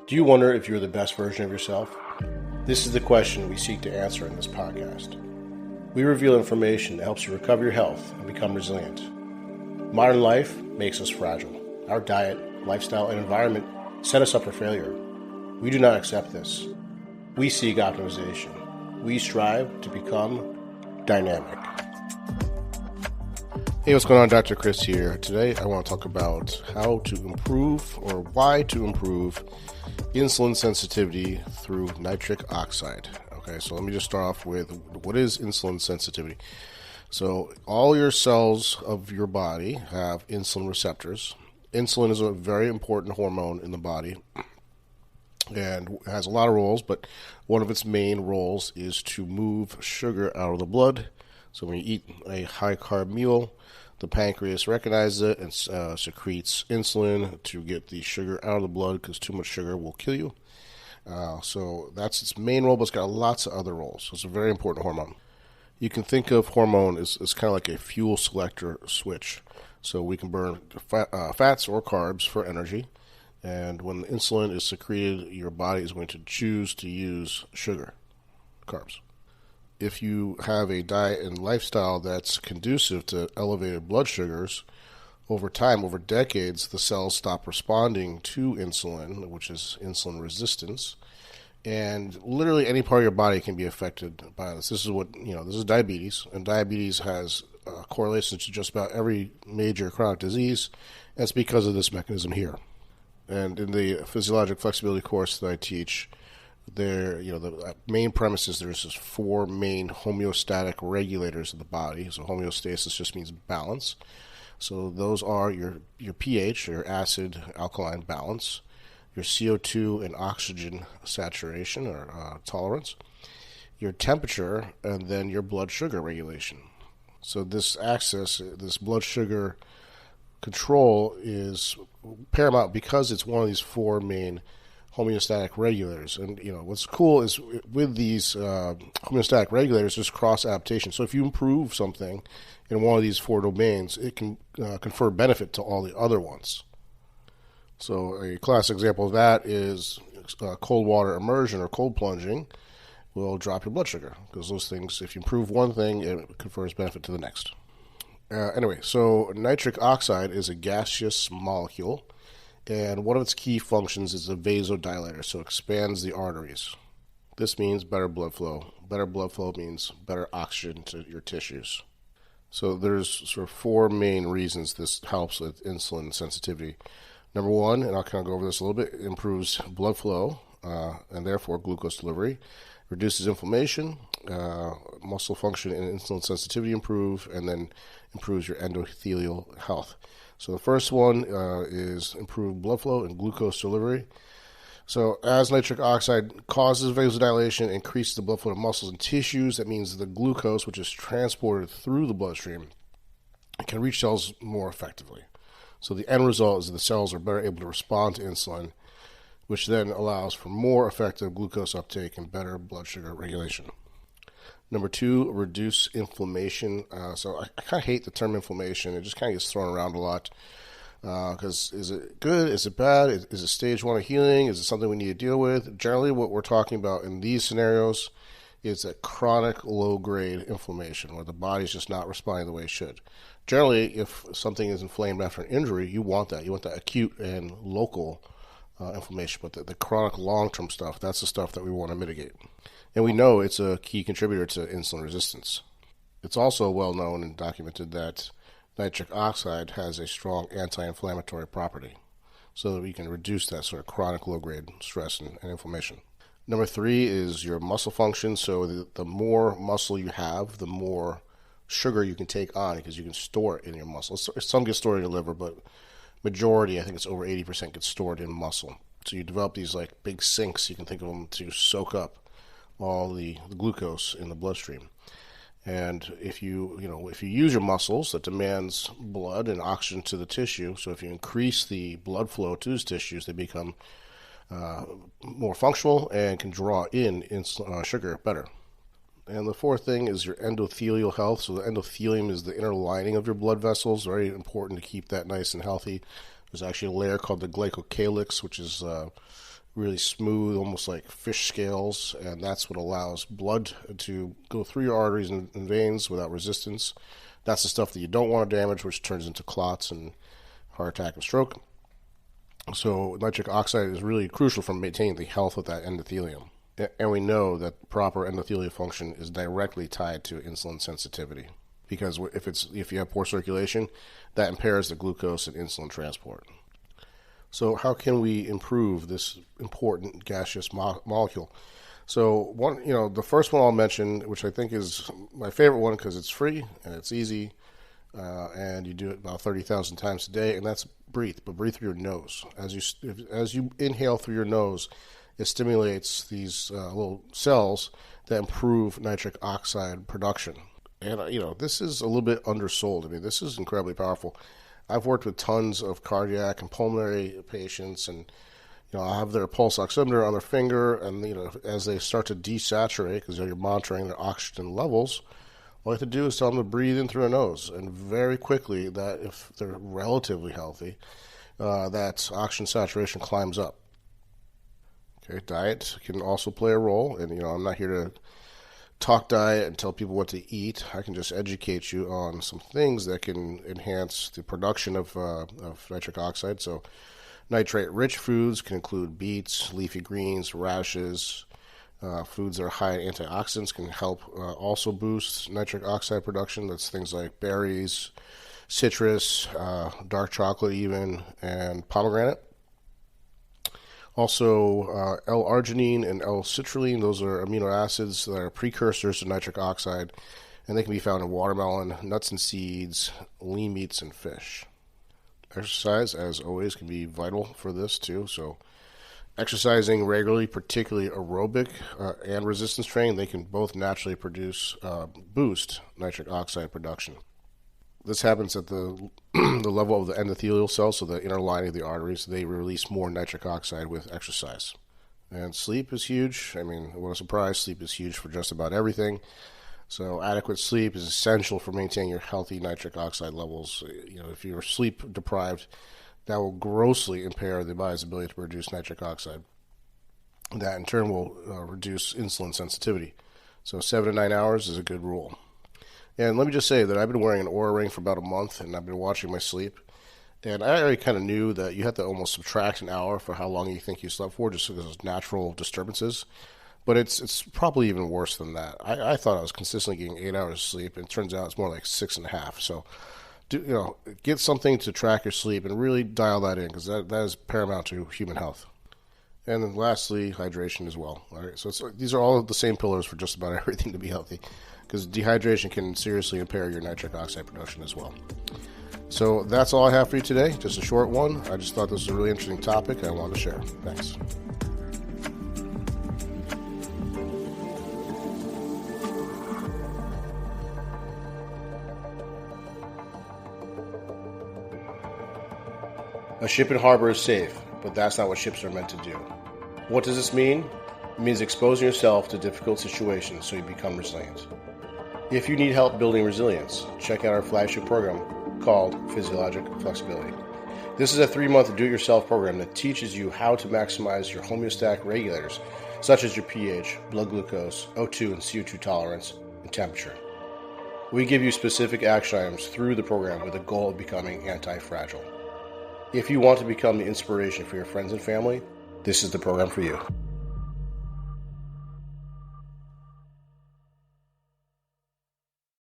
Do you wonder if you're the best version of yourself? This is the question we seek to answer in this podcast. We reveal information that helps you recover your health and become resilient. Modern life makes us fragile. Our diet, lifestyle, and environment set us up for failure. We do not accept this. We seek optimization. We strive to become dynamic. Hey, what's going on? Dr. Chris here. Today I want to talk about how to improve or why to improve insulin sensitivity through nitric oxide. Okay, so let me just start off with what is insulin sensitivity. So all your cells of your body have insulin receptors. Insulin is a very important hormone in the body and has a lot of roles, but one of its main roles is to move sugar out of the blood. So when you eat a high-carb meal, the pancreas recognizes it and secretes insulin to get the sugar out of the blood because too much sugar will kill you. So that's its main role, but it's got lots of other roles. So it's a very important hormone. You can think of hormone as kind of like a fuel selector switch. So we can burn fats or carbs for energy. And when insulin is secreted, your body is going to choose to use sugar, carbs. If you have a diet and lifestyle that's conducive to elevated blood sugars, over time, over decades, the cells stop responding to insulin, which is insulin resistance, and literally any part of your body can be affected by this. This is diabetes, and diabetes has correlations to just about every major chronic disease, and it's because of this mechanism here. And in the physiologic flexibility course that I teach, the main premise is there's just four main homeostatic regulators of the body. So homeostasis just means balance. So those are your pH, your acid alkaline balance, your CO2 and oxygen saturation or tolerance, your temperature, and then your blood sugar regulation. So this blood sugar control is paramount because it's one of these four main homeostatic regulators. And what's cool is with these homeostatic regulators, there's cross adaptation. So if you improve something in one of these four domains, it can confer benefit to all the other ones. So a classic example of that is cold water immersion or cold plunging will drop your blood sugar because those things, if you improve one thing, it confers benefit to the next. Anyway, so nitric oxide is a gaseous molecule, and one of its key functions is a vasodilator, so it expands the arteries. This means better blood flow. Better blood flow means better oxygen to your tissues. So there's sort of four main reasons this helps with insulin sensitivity. Number one, and I'll kind of go over this a little bit, improves blood flow and therefore glucose delivery, reduces inflammation, muscle function and insulin sensitivity improve, and then improves your endothelial health. So the first one is improved blood flow and glucose delivery. So as nitric oxide causes vasodilation, increases the blood flow to muscles and tissues, that means the glucose, which is transported through the bloodstream, can reach cells more effectively. So the end result is that the cells are better able to respond to insulin, which then allows for more effective glucose uptake and better blood sugar regulation. Number two, reduce inflammation. So I kind of hate the term inflammation. It just kind of gets thrown around a lot. Because is it good? Is it bad? Is it stage one of healing? Is it something we need to deal with? Generally, what we're talking about in these scenarios is a chronic low-grade inflammation where the body's just not responding the way it should. Generally, if something is inflamed after an injury, you want that. You want that acute and local inflammation. But the chronic long-term stuff, that's the stuff that we want to mitigate. And we know it's a key contributor to insulin resistance. It's also well known and documented that nitric oxide has a strong anti-inflammatory property so that we can reduce that sort of chronic low-grade stress and inflammation. Number three is your muscle function. So the more muscle you have, the more sugar you can take on because you can store it in your muscle. Some get stored in your liver, but majority, I think it's over 80%, gets stored in muscle. So you develop these like big sinks, you can think of them, to soak up all the glucose in the bloodstream. And if you use your muscles, that demands blood and oxygen to the tissue. So if you increase the blood flow to those tissues, they become more functional and can draw in sugar better. And the fourth thing is your endothelial health. So the endothelium is the inner lining of your blood vessels. Very important to keep that nice and healthy. There's actually a layer called the glycocalyx, which is really smooth, almost like fish scales, and that's what allows blood to go through your arteries and veins without resistance. That's the stuff that you don't want to damage, which turns into clots and heart attack and stroke. So nitric oxide is really crucial for maintaining the health of that endothelium. And we know that proper endothelial function is directly tied to insulin sensitivity, because if you have poor circulation, that impairs the glucose and insulin transport. So how can we improve this important gaseous molecule? So the first one I'll mention, which I think is my favorite one because it's free and it's easy, and you do it about 30,000 times a day, and that's breathe. But breathe through your nose. As you inhale through your nose, it stimulates these little cells that improve nitric oxide production. And, this is a little bit undersold. I mean, this is incredibly powerful. I've worked with tons of cardiac and pulmonary patients, and, I have their pulse oximeter on their finger, and, as they start to desaturate, because you're monitoring their oxygen levels, all you have to do is tell them to breathe in through their nose. And very quickly, that if they're relatively healthy, that oxygen saturation climbs up. Okay, diet can also play a role, and I'm not here to talk diet and tell people what to eat. I can just educate you on some things that can enhance the production of nitric oxide. So nitrate-rich foods can include beets, leafy greens, radishes. Foods that are high in antioxidants can help also boost nitric oxide production. That's things like berries, citrus, dark chocolate even, and pomegranate. Also, L-arginine and L-citrulline, those are amino acids that are precursors to nitric oxide, and they can be found in watermelon, nuts and seeds, lean meats, and fish. Exercise, as always, can be vital for this too. So exercising regularly, particularly aerobic and resistance training, they can both naturally boost nitric oxide production. This happens at the level of the endothelial cells, so the inner lining of the arteries. They release more nitric oxide with exercise. And sleep is huge. I mean, what a surprise. Sleep is huge for just about everything. So adequate sleep is essential for maintaining your healthy nitric oxide levels. If you're sleep deprived, that will grossly impair the body's ability to produce nitric oxide. That in turn will reduce insulin sensitivity. So 7 to 9 hours is a good rule. And let me just say that I've been wearing an Oura ring for about a month, and I've been watching my sleep. And I already kind of knew that you have to almost subtract an hour for how long you think you slept for, just because of natural disturbances. But it's probably even worse than that. I thought I was consistently getting 8 hours of sleep, and it turns out it's more like 6.5. So, get something to track your sleep and really dial that in, because that is paramount to human health. And then lastly, hydration as well. All right, so these are all the same pillars for just about everything to be healthy, because dehydration can seriously impair your nitric oxide production as well. So that's all I have for you today, just a short one. I just thought this was a really interesting topic I wanted to share. Thanks. A ship in harbor is safe, but that's not what ships are meant to do. What does this mean? It means exposing yourself to difficult situations so you become resilient. If you need help building resilience, check out our flagship program called Physiologic Flexibility. This is a 3-month do-it-yourself program that teaches you how to maximize your homeostatic regulators, such as your pH, blood glucose, O2 and CO2 tolerance, and temperature. We give you specific action items through the program with the goal of becoming anti-fragile. If you want to become the inspiration for your friends and family, this is the program for you.